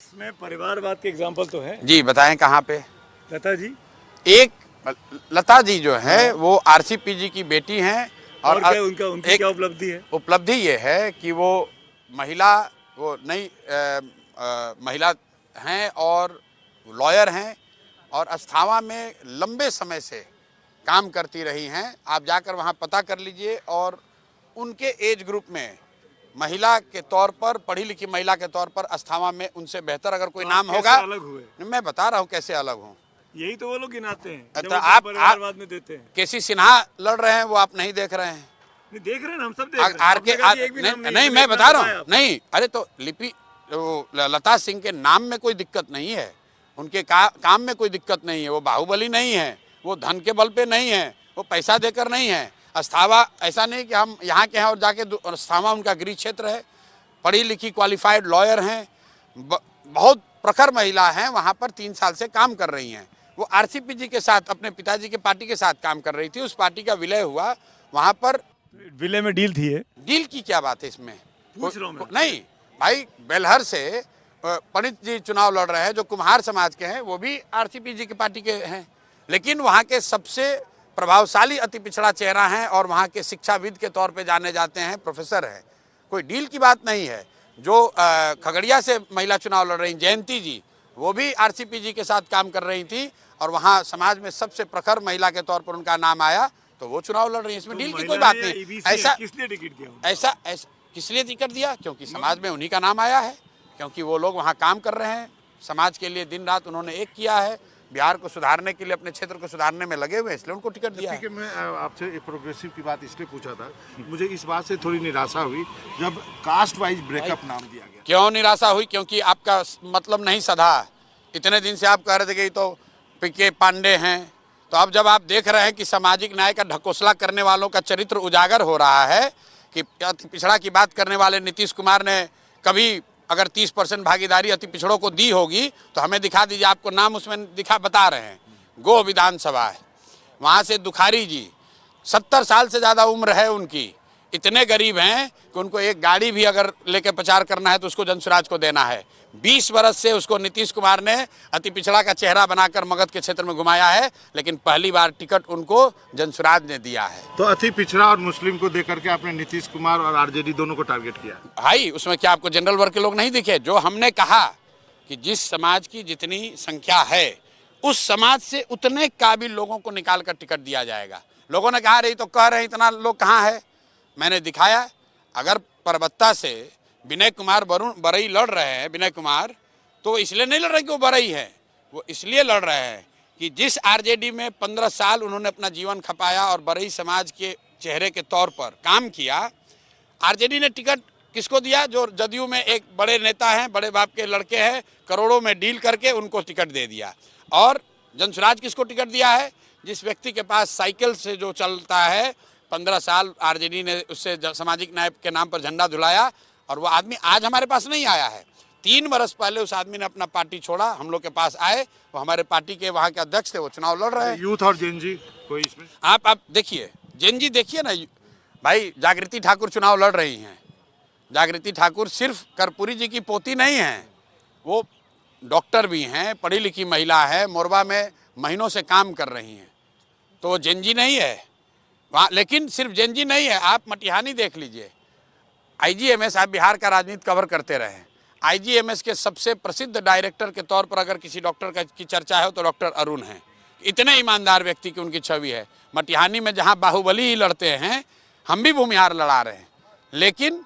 इसमें परिवारवाद के एग्जाम्पल तो है। जी बताएं कहाँ पे? लता जी, एक लता जी जो है वो आरसीपीजी की बेटी हैं और क्या उनकी एक क्या उपलब्धि है? उपलब्धि ये है कि वो महिला, वो नई महिला हैं और लॉयर हैं और अस्थावा में लंबे समय से काम करती रही हैं। आप जाकर वहाँ पता कर लीजिए। और उनके एज ग्रुप में महिला के तौर पर, पढ़ी लिखी महिला के तौर पर अस्थावा में उनसे बेहतर अगर कोई नाम होगा। अलग हुए? मैं बता रहा हूँ कैसे अलग हूँ। यही तो वो लोग गिनाते हैं जब तो वो आप परिवारवाद में देते हैं। केसी सिन्हा लड़ रहे हैं, वो आप नहीं देख रहे हैं। नहीं देख रहे हैं, हम सब देख रहे हैं। आर के आपने कहा कि एक भी नाम नहीं मैं बता रहा हूँ। नहीं, अरे तो लिपि लता सिंह के नाम में कोई दिक्कत नहीं है, उनके काम में कोई दिक्कत नहीं है। वो बाहुबली नहीं है, वो धन के बल पे नहीं है, वो पैसा देकर नहीं है। अस्थावा ऐसा नहीं कि हम यहाँ के हैं और जाके अस्थावा उनका गृह क्षेत्र है। पढ़ी लिखी क्वालिफाइड लॉयर हैं, बहुत प्रखर महिला हैं, वहाँ पर 3 साल से काम कर रही हैं। वो आरसीपीजी के साथ, अपने पिताजी के पार्टी के साथ काम कर रही थी। उस पार्टी का विलय हुआ, वहाँ पर विलय में डील थी। डील की क्या बात है इसमें? पूछ रहा हूं मैं। नहीं भाई, बेलहर से पंडित जी चुनाव लड़ रहे हैं जो कुम्हार समाज के हैं, वो भी आरसीपीजी की पार्टी के हैं, लेकिन वहाँ के सबसे प्रभावशाली अति पिछड़ा चेहरा हैं और वहाँ के शिक्षाविद के तौर पे जाने जाते हैं, प्रोफेसर हैं। कोई डील की बात नहीं है। जो खगड़िया से महिला चुनाव लड़ रही जयंती जी, वो भी आरसीपीजी के साथ काम कर रही थी और वहाँ समाज में सबसे प्रखर महिला के तौर पर उनका नाम आया, तो वो चुनाव लड़ रही है। इसमें डील की कोई बात नहीं। ऐसा किसने टिकट दिया? ऐसा किस लिए टिकट दिया? क्योंकि समाज में उन्हीं का नाम आया है, क्योंकि वो लोग वहाँ काम कर रहे हैं, समाज के लिए दिन रात उन्होंने एक किया है, बिहार को सुधारने के लिए, अपने क्षेत्र को सुधारने में लगे हुए, इसलिए उनको टिकट दिया है। ठीक है, मैं आपसे प्रोग्रेसिव की बात इसलिए पूछा था, मुझे इस बात से थोड़ी निराशा हुई जब कास्ट वाइज ब्रेकअप नाम दिया गया। क्यों निराशा हुई? क्योंकि आपका मतलब नहीं सधा। इतने दिन से आप कह रहे थे कि तो पीके पांडे हैं, तो अब जब आप देख रहे हैं कि सामाजिक न्याय का ढकोसला करने वालों का चरित्र उजागर हो रहा है, कि अति पिछड़ा की बात करने वाले नीतीश कुमार ने कभी अगर 30% भागीदारी अति पिछड़ों को दी होगी तो हमें दिखा दीजिए। आपको नाम उसमें बता रहे हैं। गो विधानसभा है, वहाँ से दुखारी जी, 70 साल से ज़्यादा उम्र है उनकी, इतने गरीब हैं कि उनको एक गाड़ी भी अगर लेके प्रचार करना है तो उसको जनसुराज को देना है। 20 वर्ष से उसको नीतीश कुमार ने अति पिछड़ा का चेहरा बनाकर मगध के क्षेत्र में घुमाया है, लेकिन पहली बार टिकट उनको जनसुराज ने दिया है। तो अति पिछड़ा और मुस्लिम को देकर के आपने नीतीश कुमार और आरजेडी दोनों को टारगेट किया। भाई उसमें क्या आपको जनरल वर्ग के लोग नहीं दिखे? जो हमने कहा कि जिस समाज की जितनी संख्या है उस समाज से उतने काबिल लोगों को निकाल कर टिकट दिया जाएगा। लोगों ने कहा रही तो कह रहे इतना लोग कहाँ है? मैंने दिखाया। अगर परबत्ता से विनय कुमार बरई लड़ रहे हैं, विनय कुमार, तो इसलिए नहीं लड़ रहे कि वो बरई है, वो इसलिए लड़ रहे हैं कि जिस आरजेडी में 15 साल उन्होंने अपना जीवन खपाया और बरई समाज के चेहरे के तौर पर काम किया, आरजेडी ने टिकट किसको दिया? जो जदयू में एक बड़े नेता हैं, बड़े बाप के लड़के हैं, करोड़ों में डील करके उनको टिकट दे दिया। और जनसुराज किसको टिकट दिया है? जिस व्यक्ति के पास साइकिल से जो चलता है, 15 साल आरजेडी ने उससे सामाजिक न्याय के नाम पर झंडा धुलाया और वो आदमी आज हमारे पास नहीं आया है। 3 वर्ष पहले उस आदमी ने अपना पार्टी छोड़ा, हम लोग के पास आए, वो हमारे पार्टी के वहाँ के अध्यक्ष थे, वो चुनाव लड़ रहे हैं। यूथ और जेनजी कोई इसमें? आप देखिए, जेनजी देखिए ना भाई, जागृति ठाकुर चुनाव लड़ रही हैं। जागृति ठाकुर सिर्फ कर्पूरी जी की पोती नहीं हैं, वो डॉक्टर भी हैं, पढ़ी लिखी महिला है, मोरबा में महीनों से काम कर रही हैं, तो वो जेनजी नहीं है वहाँ। लेकिन सिर्फ जेनजी नहीं है, आप मटिहानी देख लीजिए। आईजीएमएस, आप बिहार का राजनीति कवर करते रहे, आईजीएमएस के सबसे प्रसिद्ध डायरेक्टर के तौर पर अगर किसी डॉक्टर की चर्चा है तो डॉक्टर अरुण हैं। इतने ईमानदार व्यक्ति की उनकी छवि है। मटिहानी में जहाँ बाहुबली ही लड़ते हैं, हम भी भूमिहार लड़ा रहे हैं, लेकिन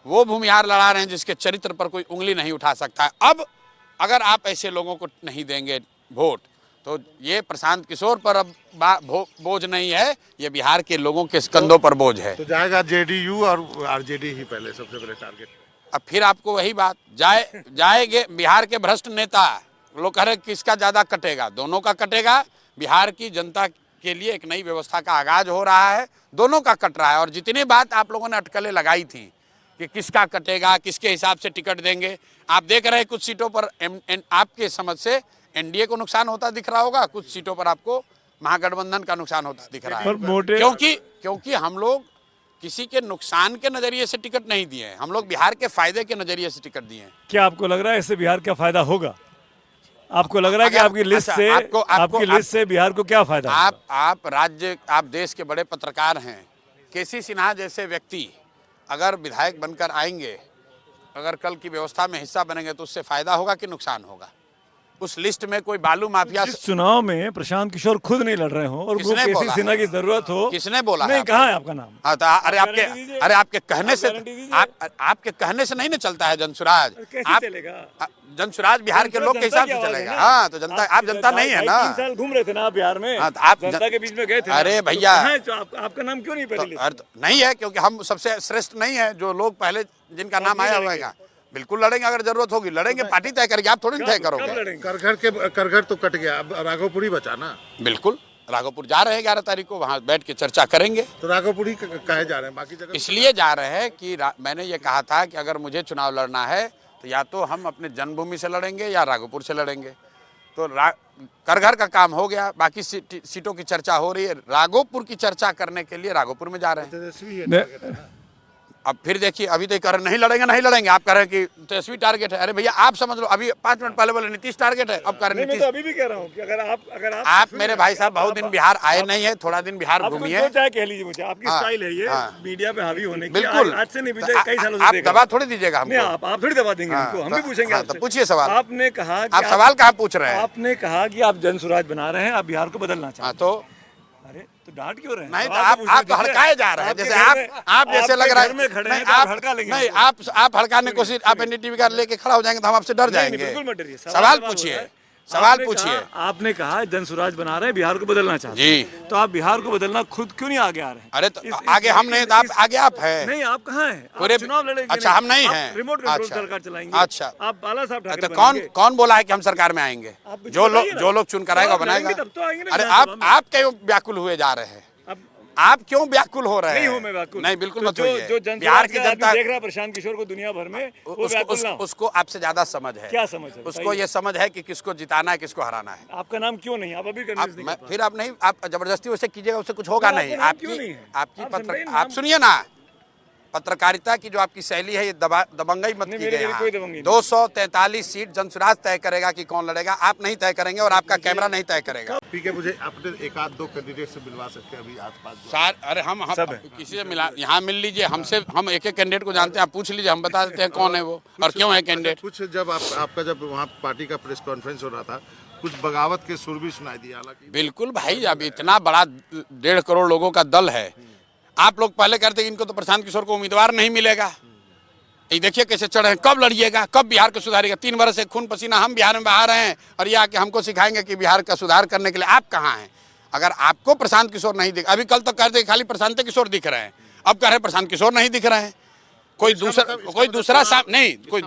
वो भूमिहार लड़ा रहे हैं जिसके चरित्र पर कोई उंगली नहीं उठा सकता है। अब अगर आप ऐसे लोगों को नहीं देंगे वोट, तो ये प्रशांत किशोर पर अब बोझ नहीं है, ये बिहार के लोगों के कंधों पर बोझ है। तो जाएगा जेडीयू और आरजेडी ही पहले सबसे पहले टारगेट। अब फिर आपको वही बात जाएंगे। बिहार के भ्रष्ट नेता लोग कह रहे किसका ज़्यादा कटेगा? दोनों का कटेगा। बिहार की जनता के लिए एक नई व्यवस्था का आगाज हो रहा है, दोनों का कट रहा है। और जितनी बात आप लोगों ने अटकलें लगाई थी कि किसका कटेगा, किसके हिसाब से टिकट देंगे, आप देख रहे हैं कुछ सीटों पर आपके समझ से एनडीए को नुकसान होता दिख रहा होगा, कुछ सीटों पर आपको महागठबंधन का नुकसान होता दिख रहा है। क्योंकि हम लोग किसी के नुकसान के नजरिए से टिकट नहीं दिए हैं, हम लोग बिहार के फायदे के नजरिए से टिकट दिए हैं। क्या आपको लग रहा है इससे बिहार का फायदा होगा? आपको लग रहा है कि अगर- आपकी लिस्ट अच्छा, से आपको- आपकी लिस्ट से बिहार को क्या फायदा होगा? आप देश के बड़े पत्रकार हैं, केसी सिन्हा जैसे व्यक्ति अगर विधायक बनकर आएंगे, अगर कल की व्यवस्था में हिस्सा बनेंगे तो उससे फायदा होगा कि नुकसान होगा? उस लिस्ट में कोई बालू माफिया जिस चुनाव में प्रशांत किशोर खुद नहीं लड़ रहे हो और वो किसने केसी बोला सिन्हा है? की जरूरत हो, किसने बोला है नहीं, आपको? कहाँ है आपका नाम? हाँ, तो गारंटी दीजिए। अरे आपके कहने से गारंटी दीजिए। आपके कहने से नहीं ना चलता है जनसुराज। कैसे आप चलेगा? जनसुराज बिहार के लोग के हिसाब से चलेगा। हाँ, तो जनता, आप जनता नहीं है ना। 3 साल घूम रहे थे ना आप बिहार में, हाँ, तो आप जनता के बीच में गए थे ना। अरे तो भैया, कहाँ है जो आपका नाम क्यों नहीं पहले लिस्ट? नहीं है क्योंकि हम सबसे श्रेष्ठ नहीं है, जो लोग पहले जिनका नाम आया हुआ है। बिल्कुल लड़ेंगे, अगर जरूरत होगी लड़ेंगे, पार्टी तय करेगी, आप थोड़ी तय कब करोगे। लड़ेंगे? करघर तो कट गया, अब राघोपुरी बचा ना। बिल्कुल, राघोपुर जा रहे हैं 11 तारीख को, वहाँ बैठ के चर्चा करेंगे। तो राघोपुरी कहे जा रहे हैं, बाकी जगह इसलिए जा रहे हैं कि मैंने ये कहा था कि अगर मुझे चुनाव लड़ना है तो या तो हम अपने जन्मभूमि से लड़ेंगे या राघोपुर से लड़ेंगे। तो करघर का काम हो गया, बाकी सीटों की चर्चा हो रही है। राघोपुर की चर्चा करने के लिए राघोपुर में जा रहे हैं। तेजस्वी है ने- target है ना। अब फिर देखिए, अभी तो कह रहे नहीं लड़ेंगे, आप कह रहे हैं कि तेजस्वी टारगेट है। अरे भैया, आप समझ लो, अभी 5 मिनट पहले बोले नीतीश टारगेट है, अब कह रहे नहीं, मैं नीतीश। तो अभी भी कह रहा हूँ कि अगर आप मेरे भाई साहब बहुत दिन बिहार आए नहीं है, थोड़ा दिन बिहार आप घूमिए। जो चाहे कह लीजिए मुझे, आपकी हाँ, स्टाइल है ये हाँ। मीडिया पे हावी होने की। बिल्कुल, आज से नहीं, तो पिछले कई सालों से आप देखा। दबा थोड़ी दीजिएगा नहीं, हमको। आप थोड़ी दबा देंगे हाँ, हमको, हम तो- भी पूछेंगे हाँ, आपसे। तो पूछिए सवाल। आपने कहा कि आप सवाल कहाँ पूछ रहे हैं? आपने कहा कि आप जनसुराज बना रहे हैं, आप बिहार को बदलना हाँ, चाहते तो हैं। अरे तो डांट क्यों रहे हैं? नहीं, तो सवाल आप पूछने तो दीजिए। हड़काए जा रहे हैं, आपके जैसे घर में- आप जैसे लग रहा आपके घर में है। खड़े नहीं, हैं तो आप हड़का लेंगे नहीं, हमको। आप हड़काने की कोशिश, आप एनडीटीवी का लेके खड़ा हो जाएंगे तो हम आपसे डर नहीं, जाएंगे। बिल्कुल मत डरिए। सवाल हो पूछिए, रहा है। सवाल आपने पूछिए। कहा- आपने कहा जनसुराज बना रहे हैं, बिहार को बदलना चाहते जी। हैं। तो आप बिहार को बदलना खुद क्यों नहीं आगे आ रहे हैं? अरे तो आगे हम नहीं, तो आप आगे आप हैं। नहीं, आप कहाँ हैं? आप पूरे चुनाव लड़ेंगे। अच्छा, हम नहीं आप हैं। रिमोट कंट्रोल अच्छा, सरकार चलाएंगे। अच्छा। आप बाला साहब ठाकरे तो बनेंगे। कौन बोला है कि हम सरकार में आएंगे? आप कुछ जो बताइए ना। लोग चुन कर आएगा आप बनाएगा। लड़ेंगे तब तो आएंगे ना अरे विधानसभा में। आप क्यों व्याकुल हुए जा रहे हैं? अब आप क्यों व्याकुल हो रहे हैं? नहीं हूं मैं व्याकुल। नहीं, बिल्कुल तो मत होइए। जो बिहार की जनता जनता देख रहा है प्रशांत किशोर को दुनिया भर में, वो व्याकुल ना हो। उसको आपसे ज्यादा समझ है। क्या समझ है? उसको बताइए। ये समझ है कि किसको जिताना है, किसको हराना है। आपका नाम क्यों नहीं? आप अभी कन्विंस नहीं कर पा रहे। फिर आप नहीं, आप जबरदस्ती उसे कीजिएगा, उससे कुछ होगा आपका नहीं। नाम क्यों नहीं है? आपकी आप समझाइए ना, आप सुनिए ना, पत्रकारिता की जो आपकी शैली है, ये दबंगई मत नहीं, कीजिए। मेरी यहाँ कोई दबंगई नहीं। 243 सीट जनसुराज तय करेगा कि कौन लड़ेगा, आप नहीं तय करेंगे और आपका कैमरा नहीं तय करेगा। ठीक है, मुझे अपने एक आध दो कैंडिडेट से मिलवा सकते हैं अभी आसपास। अरे हम सब है। किसी से मिला, यहाँ मिल लीजिए हमसे, हम एक एक कैंडिडेट को जानते हैं, आप पूछ लीजिए, हम बता देते हैं कौन है वो और क्यों है कैंडिडेट। कुछ जब आपका जब वहाँ पार्टी का प्रेस कॉन्फ्रेंस हो रहा था, कुछ बगावत के सुर भी सुनाई दिए। हालांकि बिल्कुल भाई, अब इतना बड़ा 1.5 करोड़ लोगों का दल है। आप लोग पहले कहते इनको तो प्रशांत किशोर को उम्मीदवार नहीं मिलेगा, ये देखिए कैसे चढ़े हैं। कब लड़िएगा, कब बिहार को सुधारेगा? 3 वर्ष से खून पसीना हम बिहार में बहा रहे हैं और ये आके हमको सिखाएंगे कि बिहार का सुधार करने के लिए आप कहाँ हैं? अगर आपको प्रशांत किशोर नहीं दिख, अभी कल तक कहते खाली प्रशांत किशोर दिख रहे हैं, अब कह रहे हैं प्रशांत किशोर नहीं दिख रहे हैं। कोई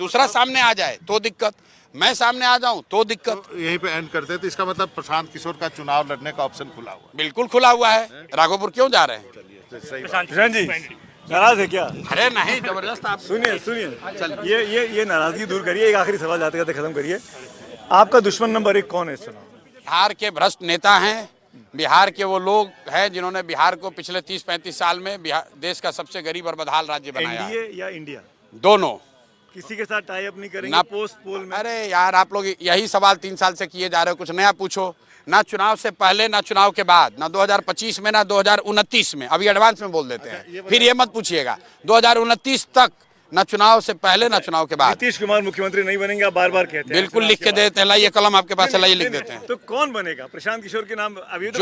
दूसरा सामने आ जाए तो दिक्कत, मैं सामने आ जाऊं तो दिक्कत। यहीं पे एंड करते हैं, तो इसका मतलब प्रशांत किशोर का चुनाव लड़ने का ऑप्शन खुला हुआ बिल्कुल खुला हुआ है। राघोपुर क्यों जा रहे हैं? है। सही बात। प्रशांत जी नाराज है क्या? अरे नहीं, जबरदस्त आप सुनिए, ये नाराजगी दूर करिए। एक आखिरी सवाल जाते जाते खत्म करिए। आपका दुश्मन नंबर 1 कौन है इस चुनाव में? बिहार के भ्रष्ट नेता हैं, बिहार के वो लोग हैं जिन्होंने बिहार को पिछले 30-35 साल में बिहार देश का सबसे गरीब और बदहाल राज्य बनाया है। एनडीए या इंडिया? दोनों। किसी के साथ टाई अप नहीं करेंगे ना पोस्ट पोल में? अरे यार, आप लोग यही सवाल 3 साल से किए जा रहे हो, कुछ नया पूछो ना। चुनाव से पहले ना चुनाव के बाद, ना 2025 में ना 2029 में, अभी एडवांस में बोल देते हैं। फिर ये मत पूछिएगा 2029 तक, ना चुनाव से पहले ना चुनाव के बाद। नीतीश कुमार मुख्यमंत्री नहीं बनेंगे, आप बार बार कहते हैं। बिल्कुल लिख के देते हैं, लाइए कलम आपके पास है, लाइए लिख देते हैं। तो कौन बनेगा? प्रशांत किशोर के नाम अभी तो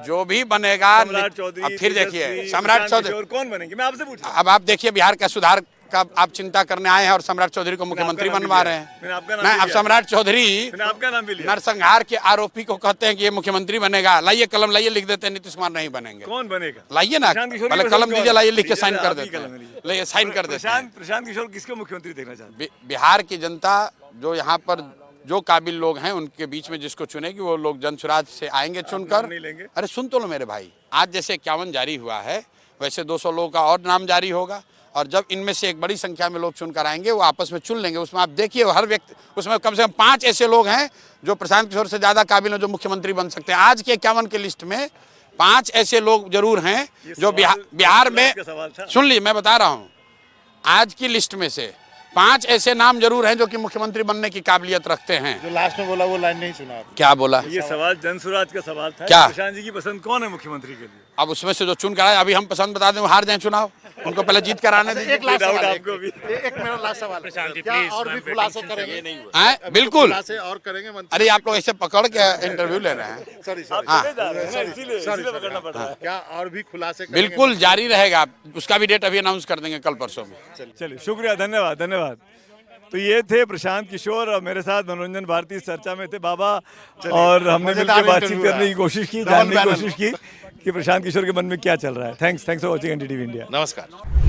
जो भी बनेगा। सम्राट चौधरी, अब फिर देखिए तेजस्वी, सम्राट प्रशांत चौधरी किशोर कौन बनेंगे? मैं आपसे पूछ रहा हूं। अब आप देखिए बिहार का सुधार का आप चिंता करने आए हैं और सम्राट चौधरी को मुख्यमंत्री नाम भी बनवा लिया। रहे हैं। मैंने आपका नाम नहीं, भी अब लिया। सम्राट चौधरी मैंने आपका नाम भी लिया। नरसंहार के आरोपी को कहते हैं कि ये मुख्यमंत्री बनेगा, लाइए कलम, लाइए लिख देते हैं नीतीश कुमार नहीं बनेंगे। कौन बनेगा? लाइए ना, प्रशांत किशोर की पहले पसंद कलम कौन? दीजिए, लाइए लिख के साइन लीजिए, कर आप ही देते कलम हैं, लीजिए। लाइए साइन कर देते हैं। प्रशांत किशोर किसको मुख्यमंत्री देखना चाहते हैं? बिहार की जनता जो यहाँ पर जो काबिल लोग हैं उनके बीच में जिसको चुनेगी, वो लोग जनसुराज से आएंगे चुनकर। नहीं लेंगे? अरे सुन तो लो मेरे भाई, आज जैसे 51 जारी हुआ है, वैसे 200 लोगों का और नाम जारी होगा और जब इनमें से एक बड़ी संख्या में लोग चुनकर आएंगे, वो आपस में चुन लेंगे। उसमें आप देखिए, हर व्यक्ति उसमें कम से कम 5 ऐसे लोग हैं जो प्रशांत किशोर से ज़्यादा काबिल हैं, जो मुख्यमंत्री बन सकते हैं। आज के 51 की लिस्ट में 5 ऐसे लोग जरूर हैं ये जो सवाल बिहार में, का सवाल था। सुन लीजिए मैं बता रहा हूं, आज की लिस्ट में से 5 ऐसे नाम जरूर हैं जो कि मुख्यमंत्री बनने की काबिलियत रखते हैं। जो लास्ट में बोला वो लाइन नहीं सुना आपने। क्या बोला? ये सवाल जनसुराज का सवाल था। क्या? प्रशांत जी की पसंद कौन है मुख्यमंत्री के लिए? अब उसमें से जो चुन कर आए, अभी हम पसंद बता दें वो हार जाए चुनाव, उनको पहले जीत कर आने दें। एक लास्ट डाउट सवाल, आपको भी। एक मेरा लास्ट सवाल है। क्या और भी खुलासे करेंगे? हैं? बिल्कुल। खुलासे और करेंगे मंत्री? अरे आप लोग ऐसे पकड़ के इंटरव्यू ले रहे हैं। सॉरी आप सॉरी चले जा रहे हैं ना, इसीलिए पकड़ना पड़ रहा है। क्या और भी खुलासे करेंगे? बिल्कुल जारी रहेगा, उसका भी डेट अभी अनाउंस कर देंगे कल परसों में। चलिए शुक्रिया, धन्यवाद धन्यवाद। तो ये थे प्रशांत किशोर और मेरे साथ मनोरंजन भारती इस चर्चा में थे बाबा, और हमने मजेदार मिलकर बातचीत इंटरव्यू करने की रहा। कोशिश की, डबल जानने की पैनल। कोशिश की कि प्रशांत किशोर के मन में क्या चल रहा है। Thanks for watching NDTV India. नमस्कार।